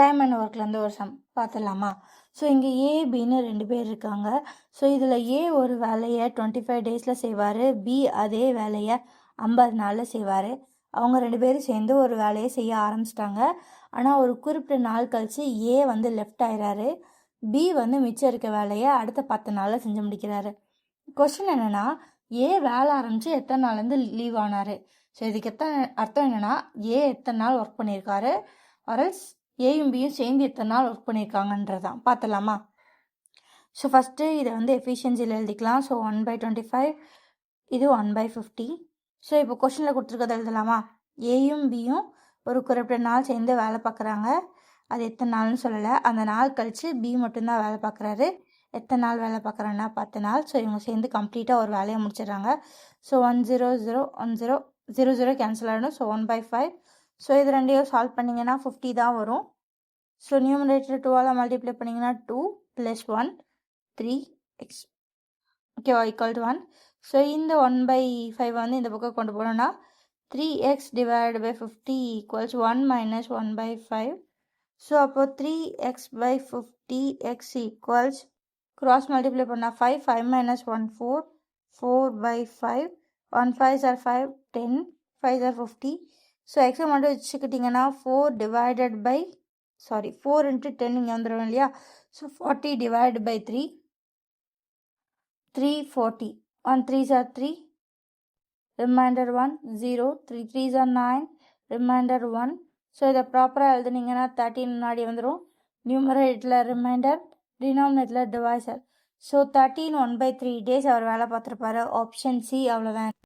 Time and ஒர்க்லேருந்து ஒரு some பார்த்துடலாமா? So இங்கே ஏ பின்னு 2 பேர் இருக்காங்க. ஸோ இதில் ஏ ஒரு வேலையை 25 டேஸில் செய்வார், பி அதே வேலையை 50 நாளில் செய்வார். அவங்க 2 பேரும் சேர்ந்து ஒரு வேலையை செய்ய ஆரம்பிச்சிட்டாங்க. ஆனால் ஒரு குறிப்பிட்ட நாள் கழித்து ஏ வந்து லெஃப்ட் ஆயிடுறாரு, பி வந்து மிச்சம் இருக்க வேலையை அடுத்த 10 நாளில் செஞ்சு முடிக்கிறாரு. கொஸ்டின் என்னென்னா, ஏ வேலை ஆரம்பித்து எத்தனை நாள்லேருந்து லீவ் ஆனார்? ஸோ இதுக்கு அர்த்தம் என்னென்னா, ஏ எத்தனை நாள் ஒர்க் பண்ணியிருக்காரு, ஆர்எல்ஸ் ஏயும் பியும் சேர்ந்து எத்தனை நாள் ஒர்க் பண்ணியிருக்காங்கன்றதான் பார்த்துலாமா? ஸோ ஃபஸ்ட்டு இதை வந்து எஃபிஷியன்சியில் எழுதிக்கலாம். ஸோ 1/25, இது 1/50. ஸோ இப்போ கொஷனில் கொடுத்துருக்கதை எழுதலாமா? ஏயும் பியும் ஒரு குறிப்பிட்ட நாள் சேர்ந்து வேலை பார்க்குறாங்க. அது எத்தனை நாள்னு சொல்லலை. அந்த நாள் கழித்து பி மட்டும்தான் வேலை பார்க்குறாரு. எத்தனை நாள் வேலை பார்க்குறாங்கன்னா 10 நாள். ஸோ இவங்க சேர்ந்து கம்ப்ளீட்டாக ஒரு வேலையை முடிச்சிடுறாங்க. ஸோ 100 கேன்சல் ஆகிடும். ஸோ 1/5. ஸோ இது ரெண்டையும் சால்வ் பண்ணிங்கன்னா 50 தான் வரும். ஸோ நியூமரேட்டர் 2ஆல் மல்டிப்ளை பண்ணிங்கன்னா 2 + 1 3x ஓகேவா ஈக்குவல் டு 1. ஸோ இந்த 1/5 வந்து இந்த பக்கம் கொண்டு போனோன்னா 3x / 50 = 1 - 1/5. ஸோ அப்போது 3x/50x ஈக்குவல்ஸ் கிராஸ் மல்டிப்ளை பண்ணால் 5, 5 - 1 4, 4/5, 1 5s are 5, 10, 5s are 50. So எக்ஸை மட்டும் வச்சுக்கிட்டிங்கன்னா 4 × 10 இங்கே வந்துடும் இல்லையா? So 40 / 3, 340. 1 3s are 3, reminder 1, 0, 3 3s are 9, reminder 1. So இதை ப்ராப்பராக எழுதுனீங்கன்னா 13 முன்னாடி வந்துடும். நியூமரேட்டரில் ரிமைண்டர், டினாமினேட்டரில் டிவைசர். ஸோ 13 1/3 டேஸ் அவர் வேலை பார்த்துருப்பாரு. ஆப்ஷன் சி அவ்வளோதான்.